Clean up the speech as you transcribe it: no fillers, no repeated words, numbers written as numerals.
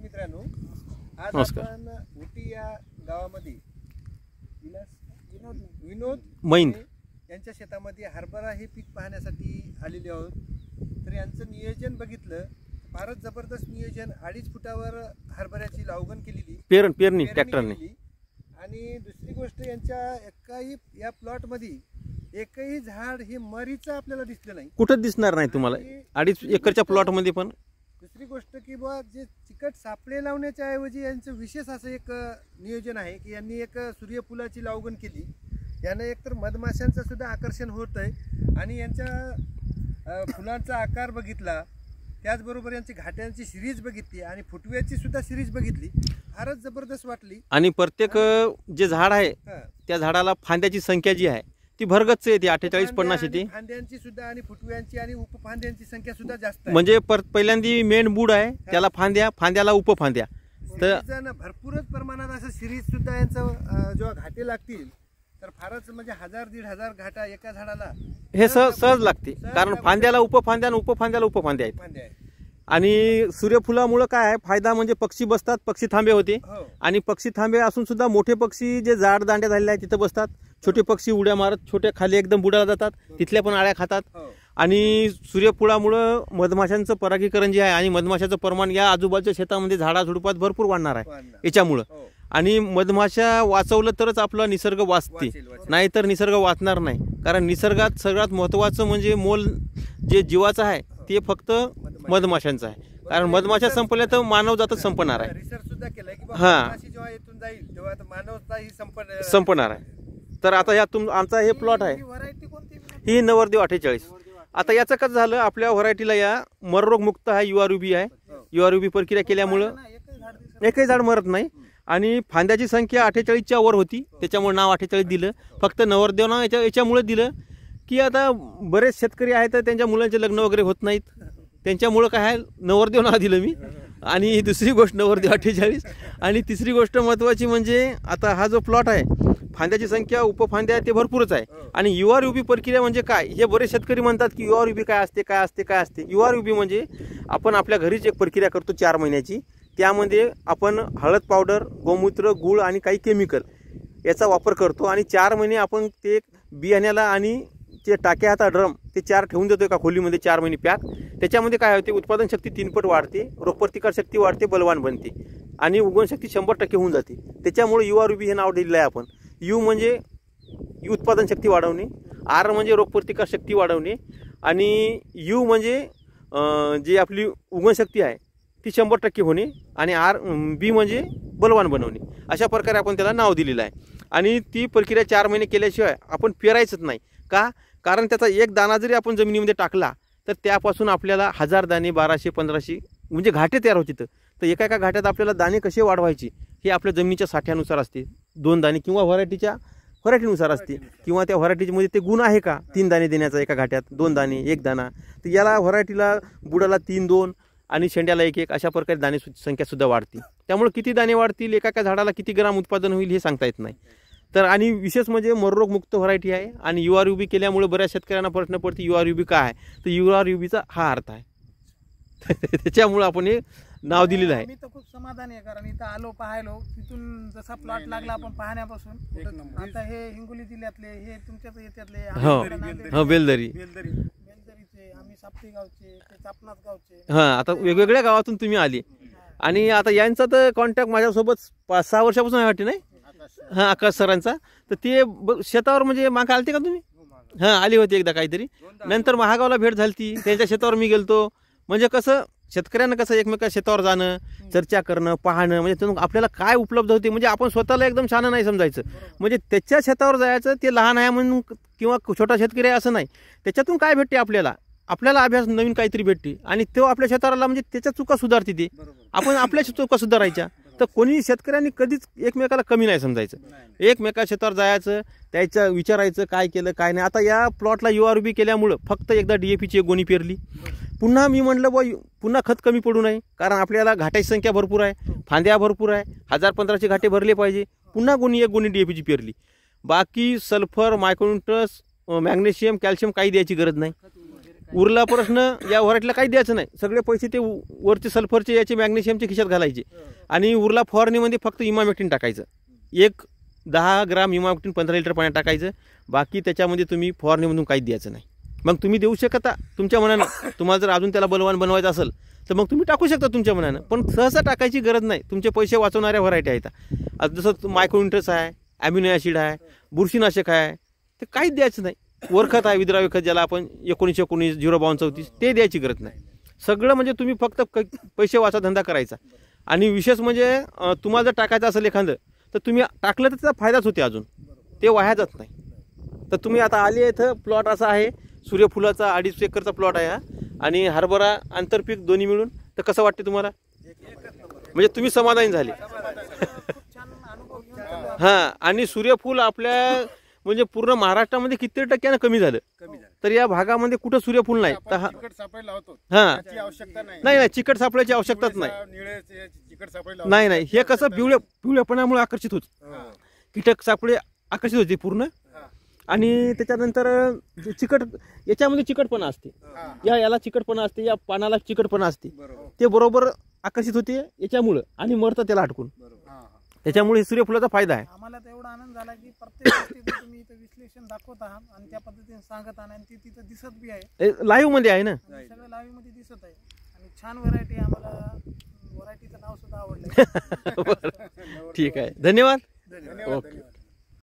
मित्रांनो, आज नमस्कार. आपण उटी या गावामध्ये विनोद मैन यांच्या शेतामध्ये हरभरा हे पीक पाहण्यासाठी आलेले आहोत. तर यांचं नियोजन बघितलं, फारच जबरदस्त नियोजन. 2.5 फुटावर हरभऱ्याची लावगण केलेली, पेरणी ट्रॅक्टरने. आणि दुसरी गोष्ट, यांच्या एकाही या प्लॉट मध्ये एकही झाड हे मरीचं आपल्याला दिसलं नाही, कुठं दिसणार नाही तुम्हाला 2.5 एकरच्या प्लॉट मध्ये. पण दुसरी गोष्ट की बुवा, जे चिकट सापळे लावण्याच्या ऐवजी यांचं विशेष असं एक नियोजन आहे की यांनी एक सूर्यफुलाची लावगण केली. यानं एकतर मधमाशांचं सुद्धा आकर्षण होत आहे आणि यांच्या फुलांचा आकार बघितला, त्याचबरोबर यांची घाट्यांची सिरीज बघितली आणि फुटव्याची सुद्धा सिरीज बघितली. फारच जबरदस्त वाटली. आणि प्रत्येक जे झाड आहे त्या झाडाला फांद्याची संख्या जी आहे ती भरगच्च येते, 48-50 येते. फांद्यांची सुद्धा आणि फुटव्यांची आणि उपफांद्यांची संख्या सुद्धा जास्त आहे. म्हणजे पहिल्यांदी मेन बूड आहे, त्याला फांद्याला उपफांद्या. तर भरपूरच प्रमाणात असं सिरीज सुद्धा यांचं जेव्हा घाटे लागतील तर फारच म्हणजे 1000-1500 घाटा एका झाडाला हे सहज लागते. कारण फांद्याला उपफांद्या आणि उपफांद्याला उपफांद्या आहेत. आणि सूर्यफुलामुळे काय आहे फायदा, म्हणजे पक्षी बसतात, पक्षी थांबे होते. आणि पक्षी थांबे असून सुद्धा मोठे पक्षी जे झाड दांड्या झालेले आहेत तिथं बसतात. छोटे पक्षी उड्या मारत छोट्या खाली एकदम बुडाला जातात, तिथल्या पण आळ्या खातात. आणि सूर्यफुलामुळं मधमाशांचं परागीकरण जे आहे आणि मधमाशाचं प्रमाण या आजूबाजूच्या शेतामध्ये झाडाझुडपात भरपूर वाढणार आहे याच्यामुळं. आणि मधमाशा वाचवलं तरच आपला निसर्ग वाचते, नाहीतर निसर्ग वाचणार नाही. कारण निसर्गात सगळ्यात महत्त्वाचं म्हणजे मोल जे जीवाचं आहे ते फक्त मधमाशांचं आहे. कारण मधमाशा संपल्या तर मानव जातच संपणार आहे. रिसर्च सुद्धा केलंय की जेव्हा इथून जाईल तेव्हा मानवताही संपणार आहे. तर आता या आमचा हे प्लॉट आहे, ही नवरदेव 48. आता याचं कसं झालं, आपल्या व्हरायटीला या मररोग मुक्त आहे, URUB आहे. URUB प्रक्रिया केल्यामुळं एकही झाड मरत नाही. आणि फांद्याची संख्या 48च्या वर होती, त्याच्यामुळे नाव 48 दिलं. फक्त नवरदेव नाव याच्यामुळे दिलं की आता बरेच शेतकरी आहेत त्यांच्या मुलांचे लग्न वगैरे होत नाहीत, त्यांच्यामुळं काय आहे नवरदेव नाव दिलं मी. आणि दुसरी गोष्ट नवरदेव 48. आणि तिसरी गोष्ट महत्त्वाची म्हणजे आता हा जो प्लॉट आहे फांद्याची संख्या उपफांद्या ते भरपूरच आहे. आणि URUB प्रक्रिया म्हणजे काय, हे बरेच शेतकरी म्हणतात की URUB काय असते. URUB म्हणजे आपण आपल्या घरीच एक प्रक्रिया करतो 4 महिन्याची. त्यामध्ये आपण हळद पावडर, गोमूत्र, गूळ आणि काही केमिकल याचा वापर करतो. आणि 4 महिने आपण ते बियाण्याला आणि जे टाक्या आता ड्रम ते 4 ठेवून देतो एका खोलीमध्ये 4 महिने पॅक. त्याच्यामध्ये काय होते, उत्पादन शक्ती 3 पट वाढते, रोगप्रतिकार शक्ती वाढते, बलवान बनते आणि उगवण शक्ती 100% होऊन जाते. त्याच्यामुळे URUB हे नाव दिलेलं आहे आपण. U म्हणजे उत्पादन शक्ती वाढवणे, R म्हणजे रोगप्रतिकार शक्ती वाढवणे आणि U म्हणजे जे आपली उगवण शक्ती आहे ती 100% होणे आणि B म्हणजे बलवान बनवणे. अशा प्रकारे आपण त्याला नाव दिलेलं आहे. आणि ती प्रक्रिया 4 महिने केल्याशिवाय आपण पेरायचंच नाही. का? कारण त्याचा एक दाणा जरी आपण जमिनीमध्ये टाकला तर त्यापासून आपल्याला 1000 दाणे, 1200-1500 म्हणजे घाटे तयार होते. तर एका घाट्यात आपल्याला दाणे कसे वाढवायचे हे आपल्या जमिनीच्या साठ्यानुसार असते. 2 दाणे किंवा व्हरायटीनुसार असते, किंवा त्या व्हरायटीमध्ये ते गुण आहे का 3 दाणे देण्याचा एका घाट्यात, 2 दाणे 1 दाणा. तर याला व्हरायटीला बुडाला 3-2 आणि शेंड्याला 1-1 अशा प्रकारे दाणे संख्या सुद्धा वाढते. त्यामुळे किती दाणे वाढतील, एका झाडाला किती ग्राम उत्पादन होईल हे सांगता येत नाही. तर आणि विशेष म्हणजे मररोग मुक्त व्हरायटी आहे. आणि URUB केल्यामुळे बऱ्याच शेतकऱ्यांना प्रश्न पडते URUB काय आहे, तर URUBचा हा अर्थ आहे. त्याच्यामुळे आपण हे नाव दिलेलं आहे. मी तर खूप समाधानी आहे, कारण इथं आलो, पाहायलो, तिथून जसा प्लॉट लागला आपण पाहण्यापासून. आता हे हिंगोली जिल्ह्यातले, हे तुमच्याच येत्यातले, बेलदरी, आम्ही साप्ती गावचे, चापनाथ गावचे. आता वेगवेगळ्या गावातून तुम्ही आली. आणि आता यांचा तर कॉन्टॅक्ट माझ्यासोबत 5-6 वर्षापासून आहे वाटते, नाही? आकाश सरांचा. तर ते शेतावर म्हणजे मागे आलते का तुम्ही? आली होती एकदा काहीतरी. नंतर महागावला भेट झाली, त्यांच्या शेतावर मी गेलतो. म्हणजे कसं शेतकऱ्यांना कसं एकमेका शेतावर जाणं, चर्चा करणं, पाहणं, म्हणजे आपल्याला काय उपलब्ध होते. म्हणजे आपण स्वतःला एकदम शहाणं नाही समजायचं. म्हणजे त्याच्या शेतावर जायचं, ते लहान आहे म्हणून किंवा छोटा शेतकरी आहे असं नाही. त्याच्यातून काय भेटते आपल्याला अभ्यास नवीन काहीतरी भेटते. आणि तो आपल्या शेताला म्हणजे त्याच्या चुका सुधारते, ते आपण आपल्या चुका सुधारायच्या. तर कोणी शेतकऱ्यांनी कधीच एकमेकाला कमी नाही समजायचं. एकमेका शेतावर जायचं, त्याचं विचारायचं काय केलं काय नाही. आता या प्लॉटला URUB केल्यामुळं फक्त एकदा DAPची एक गोणी पेरली. पुन्हा मी म्हटलं पुन्हा खत कमी पडू नये, कारण आपल्याला घाटाची संख्या भरपूर आहे, फांद्या भरपूर आहे, 1000-1500 घाटे भरले पाहिजे. पुन्हा एक गोणी DAPची पेरली. बाकी सल्फर, मायक्रोन्यूट्रन्स, मॅग्नेशियम, कॅल्शियम काही द्यायची गरज नाही. उरला प्रश्न या व्हरायटीला काही द्यायचं नाही, सगळे पैसे ते वरचे सल्फरचे याचे मॅग्नेशियमचे खिशात घालायचे आणि उरला फवारणीमध्ये फक्त इमामेक्टिन टाकायचं, 10 ग्राम इमामेक्टिन 15 लिटर पाण्यात टाकायचं, बाकी त्याच्यामध्ये तुम्ही फवारणीमधून काही द्यायचं नाही. मग तुम्ही देऊ शकता तुमच्या मनानं, तुम्हाला जर अजून त्याला बलवान बनवायचं असेल तर मग तुम्ही टाकू शकता तुमच्या मनानं, पण सहसा टाकायची गरज नाही. तुमचे पैसे वाचवणाऱ्या व्हरायटी आहेत. आता जसं मायक्रोन्युट्रन्स आहे, ॲम्युनो ॲसिड आहे, बुरशीनाशक आहे, ते काहीच द्यायचं नाही. वरखत आहे, विद्राव्य खत ज्याला आपण 1919 05234 ते द्यायची गरज नाही. सगळं म्हणजे तुम्ही फक्त पैसे वाचा धंदा करायचा. आणि विशेष म्हणजे तुम्हाला जर टाकायचं असेल एखादं तर तुम्ही टाकलं तर त्याचा फायदाच होते, अजून ते वाया जात नाही. तर तुम्ही आता आले इथं प्लॉट असा आहे, सूर्यफुलाचा 2.5 एकरचा प्लॉट आहे हा, आणि हरभरा आंतरपीक दोन्ही मिळून. तर कसं वाटते तुम्हाला? म्हणजे तुम्ही समाधानी झाले? हां. आणि सूर्यफूल आपल्या म्हणजे पूर्ण महाराष्ट्रामध्ये किती टक्क्यानं कमी झालं, तर या भागामध्ये कुठं सूर्यफूल नाही. तर हां, नाही चिकट सापळ्याची आवश्यकताच नाही. नाही हे कसं पिवळेपणामुळे आकर्षित होत, कीटक सापळे आकर्षित होते पूर्ण. आणि त्याच्यानंतर चिकट, याच्यामध्ये चिकटपणा असते, याला चिकटपणा असते, या पानाला चिकटपणा असते, ते बरोबर आकर्षित होते याच्यामुळं आणि मरतं त्याला अटकून. त्याच्यामुळे सूर्यफुलाचा फायदा आहे. आम्हाला तर एवढा आनंद झाला की प्रत्येक गोष्टीचं तुम्ही इथं विश्लेषण दाखवत आहात आणि त्या पद्धतीने सांगत आहात, आणि ती तिथं दिसत बी आहे, लाईव्ह मध्ये आहे ना, सगळं लाईव्ह मध्ये दिसत आहे. आणि छान व्हरायटी, आम्हाला व्हरायटीचं नाव सुद्धा आवडलं. ठीक आहे, धन्यवाद. धन्यवाद. ओके.